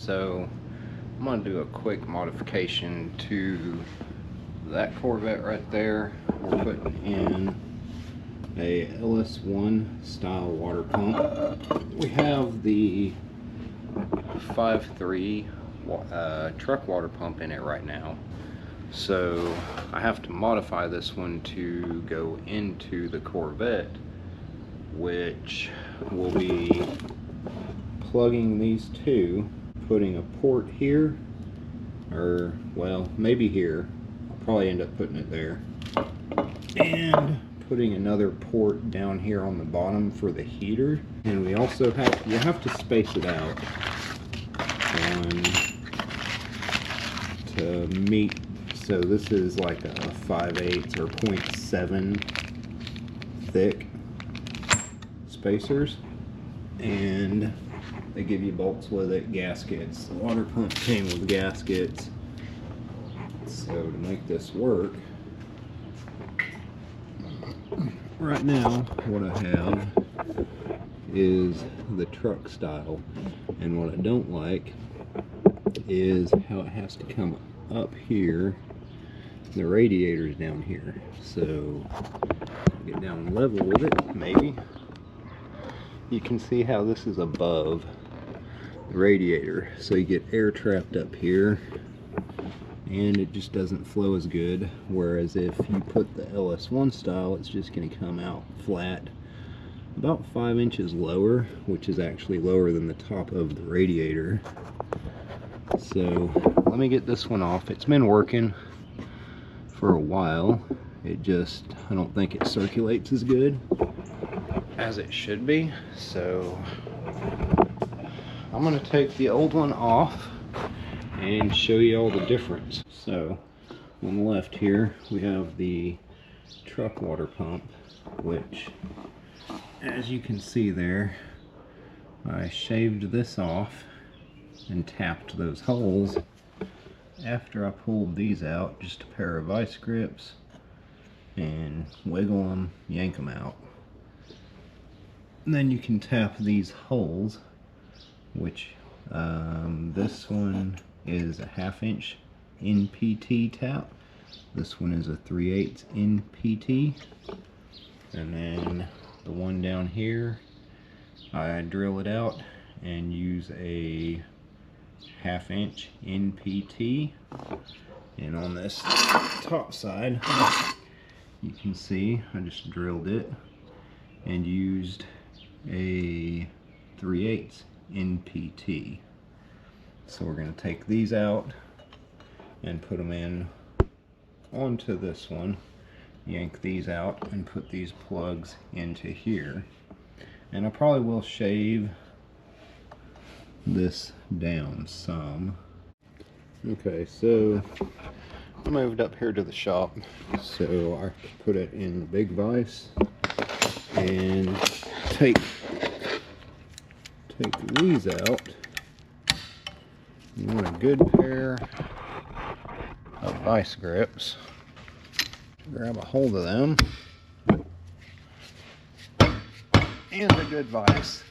So I'm going to do a quick modification to that Corvette right there. We're putting in a ls1 style water pump. We have the 5.3 truck water pump in it right now. So I have to modify this one to go into the Corvette, which will be plugging these two, putting a port here, or well, maybe here. I'll probably end up putting it there, and putting another port down here on the bottom for the heater. And we also have to space it out to meet. So this is like a 5/8 or 0.7 thick spacers, and they give you bolts with it, gaskets. The water pump came with gaskets. So to make this work, right now what I have is the truck style, and what I don't like is how it has to come up here. The radiator's down here, so get down level with it. Maybe you can see how this is above the radiator, so you get air trapped up here and it just doesn't flow as good. Whereas if you put the ls1 style, it's just going to come out flat about 5 inches lower, which is actually lower than the top of the radiator. So let me get this one off. It's been working for a while. It just, I don't think it circulates as good as it should be. So I'm going to take the old one off and show you all the difference. So on the left here we have the truck water pump, which, as you can see there, I shaved this off and tapped those holes after I pulled these out. Just a pair of vice grips, and wiggle them, yank them out. And then you can tap these holes, which this one is a 1/2 inch NPT tap. This one is a 3/8 NPT. And then the one down here, I drill it out and use a 1/2 inch NPT. And on this top side, you can see I just drilled it and used a 3/8 NPT. So we're going to take these out and put them in onto this one, yank these out and put these plugs into here. And I probably will shave this down some. Okay, so I moved up here to the shop, so I put it in the big vise and take these out. You want a good pair of vice grips. Grab a hold of them and a good vise,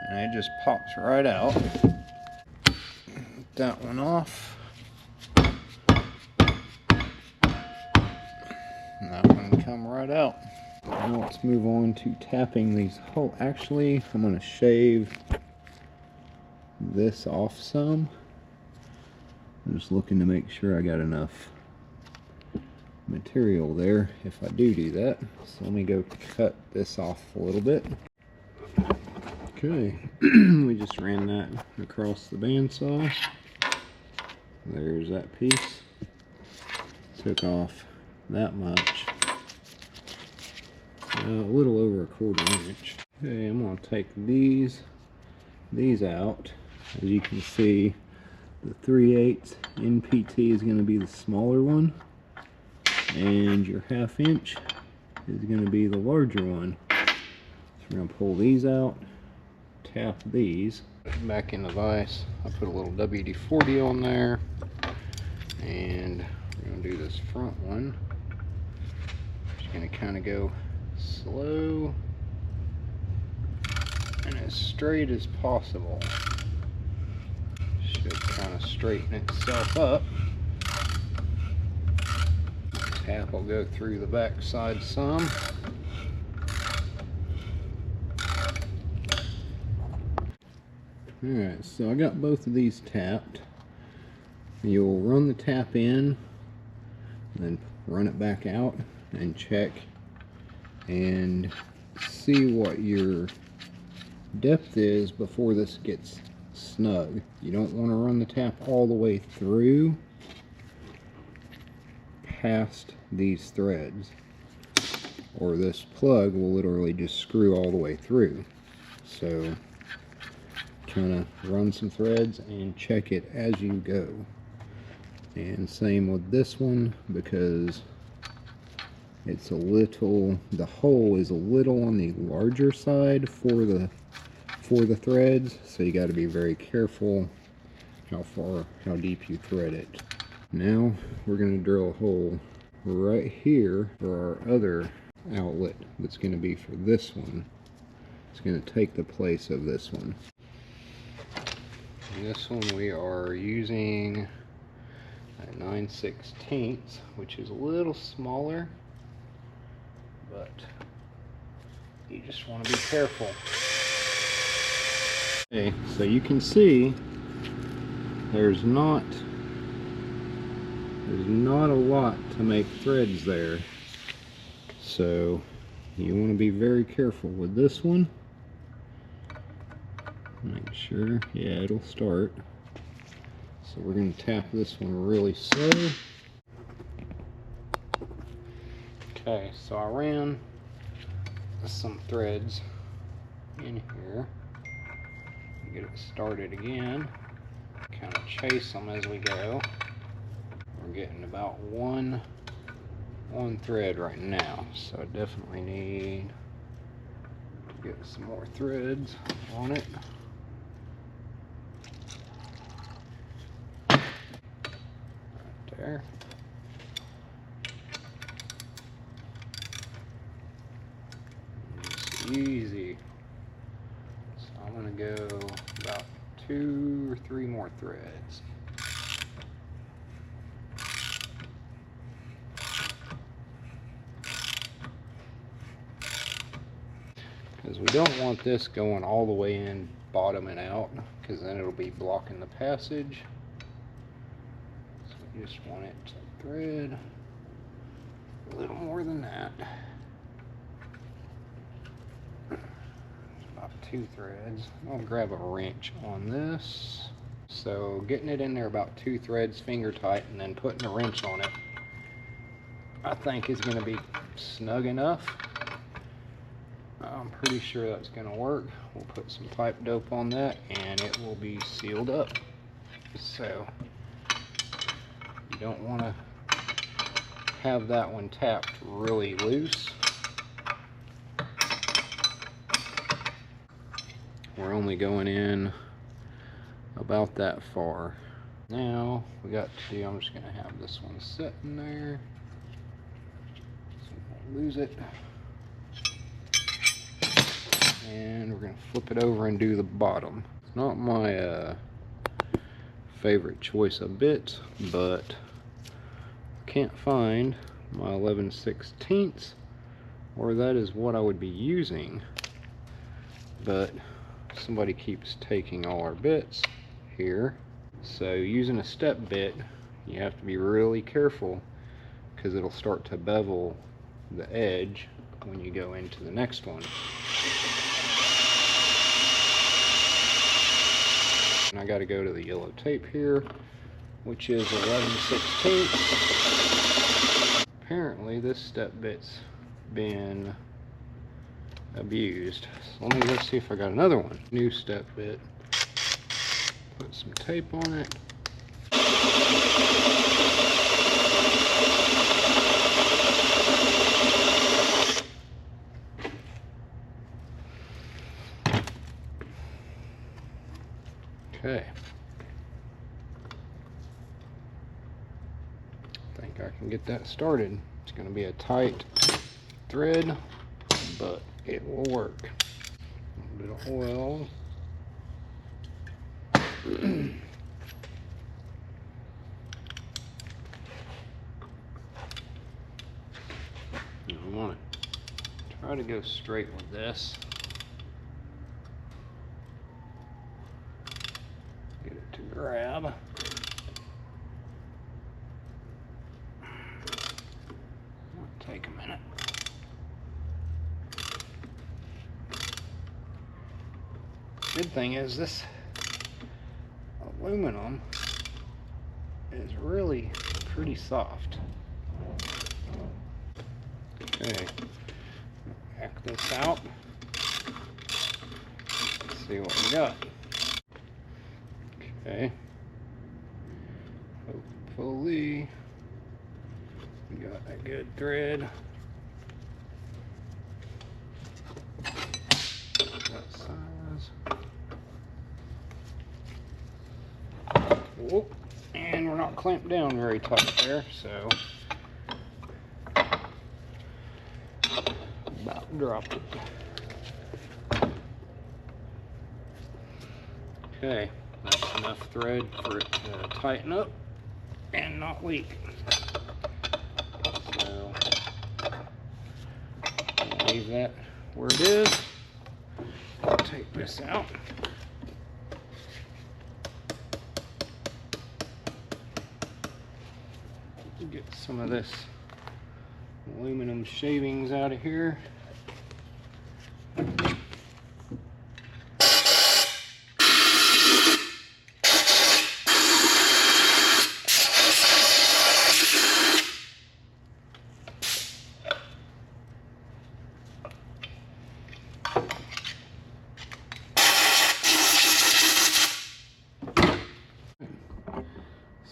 and it just pops right out. Get that one off, and that one can come right out. Now let's move on to tapping these holes. Actually, I'm going to shave this off some. I'm just looking to make sure I got enough material there if I do that. So let me go cut this off a little bit. Okay, we just ran that across the bandsaw. There's that piece. Took off that much. A little over 1/4 inch. Okay, I'm going to take these out. As you can see, the 3/8 NPT is going to be the smaller one, and your 1/2 inch is going to be the larger one. So we're going to pull these out, tap these back in the vise. I put a little WD-40 on there, and we're going to do this front one. Just going to kind of go slow and as straight as possible. should kind of straighten itself up. Tap will go through the back side some. Alright, so I got both of these tapped. You'll run the tap in, then run it back out and check and see what your depth is before this gets snug. You don't want to run the tap all the way through past these threads, or this plug will literally just screw all the way through. So kind of run some threads and check it as you go. And same with this one, because it's a little, the hole is a little on the larger side for the threads, so you got to be very careful how deep you thread it. Now we're going to drill a hole right here for our other outlet that's going to be for this one. It's going to take the place of this one. This one we are using a 9/16, which is a little smaller, but you just want to be careful. Okay, so you can see there's not a lot to make threads there, so you want to be very careful with this one. Make sure, yeah, it'll start. So we're going to tap this one really slow. Okay, so I ran some threads in here. Get it started again. Kind of chase them as we go. We're getting about one thread right now, so I definitely need to get some more threads on it. There. It's easy. So I'm going to go about 2 or 3 more threads. Because we don't want this going all the way in, bottoming out, because then it'll be blocking the passage. You just want it to thread a little more than that. About 2 threads. I'll grab a wrench on this. So getting it in there about 2 threads finger tight and then putting a wrench on it, I think is going to be snug enough. I'm pretty sure that's going to work. We'll put some pipe dope on that and it will be sealed up. So you don't want to have that one tapped really loose. We're only going in about that far. Now we got to do, I'm just going to have this one sitting there so we won't lose it. And we're going to flip it over and do the bottom. It's not my favorite choice of bits, but I can't find my 11/16, or that is what I would be using. But somebody keeps taking all our bits here. So using a step bit, you have to be really careful because it'll start to bevel the edge when you go into the next one. And I got to go to the yellow tape here, which is 11/16. Apparently this step bit's been abused. So let's see if I got another one. New step bit. Put some tape on it. Okay. I think I can get that started. It's going to be a tight thread, but it will work. A little bit of oil. to go straight with this. Get it to grab. It'll take a minute. Good thing is this aluminum is really pretty soft. Okay, back this out. Let's see what we got. Okay, hopefully we got a good thread. That size. Whoop. And we're not clamped down very tight there, so about dropped it. Okay, that's enough thread for it to tighten up and not leak. So I'll leave that where it is. I'll take this out. Get some of this aluminum shavings out of here.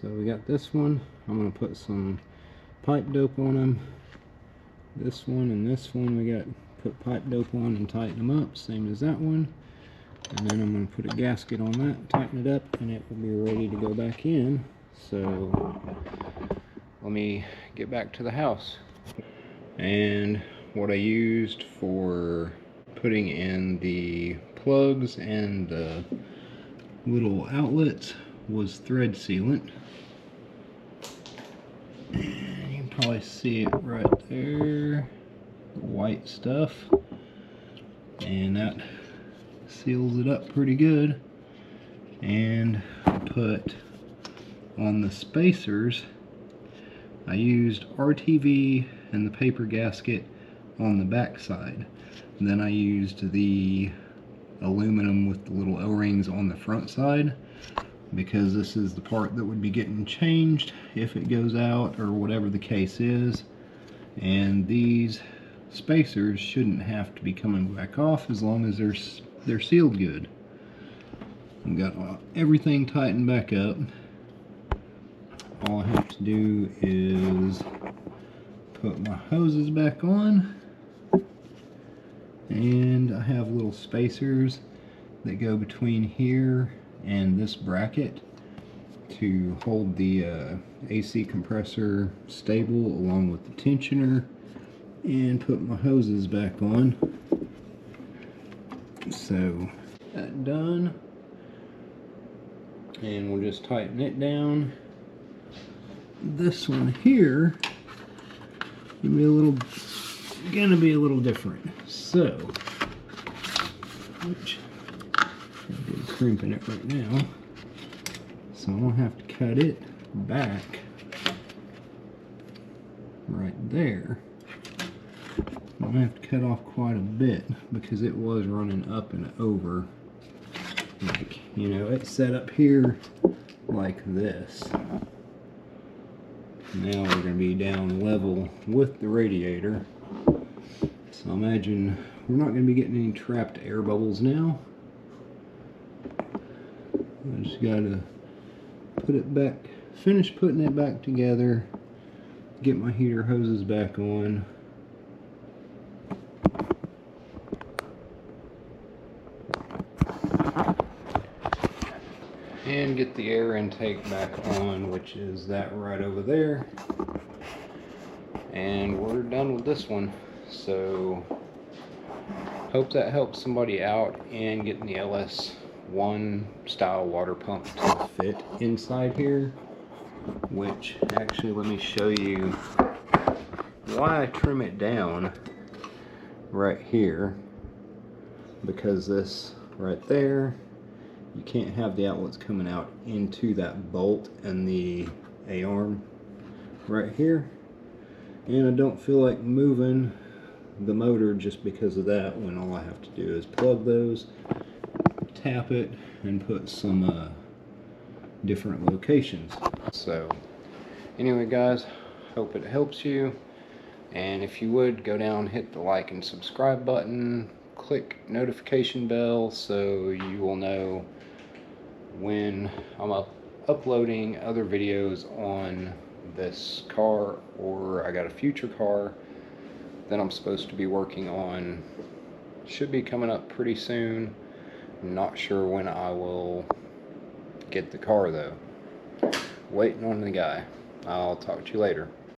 So we got this one. I'm going to put some pipe dope on them. This one and this one we got put pipe dope on and tighten them up, same as that one. And then I'm going to put a gasket on that, tighten it up, and it will be ready to go back in. So let me get back to the house. And what I used for putting in the plugs and the little outlets was thread sealant. And you can probably see it right there, the white stuff, and that seals it up pretty good. And put on the spacers, I used RTV and the paper gasket on the back side, and then I used the aluminum with the little O-rings on the front side, because this is the part that would be getting changed if it goes out or whatever the case is. And these spacers shouldn't have to be coming back off as long as they're sealed good. I've got everything tightened back up. All I have to do is put my hoses back on, and I have little spacers that go between here and this bracket to hold the AC compressor stable along with the tensioner, and put my hoses back on. So that done, and we'll just tighten it down. This one here gonna be a little different. So, which I'm crimping it right now, so I don't have to cut it back right there. I'm gonna have to cut off quite a bit because it was running up and over, like, you know, it's set up here like this. Now we're going to be down level with the radiator, so imagine we're not going to be getting any trapped air bubbles now. I just got to put it back, finish putting it back together, get my heater hoses back on. And get the air intake back on, which is that right over there. And we're done with this one. So hope that helps somebody out in getting the ls1 style water pump to fit inside here. Which actually, let me show you why I trim it down. right here, because this right there, you can't have the outlets coming out into that bolt and the A-arm right here. And I don't feel like moving the motor just because of that, when all I have to do is plug those, tap it, and put some different locations. So anyway guys, hope it helps you, and if you would, go down, hit the like and subscribe button, click notification bell so you will know when I'm uploading other videos on this car, or I got a future car that I'm supposed to be working on. Should be coming up pretty soon. I'm not sure when I will get the car though. Waiting on the guy. I'll talk to you later.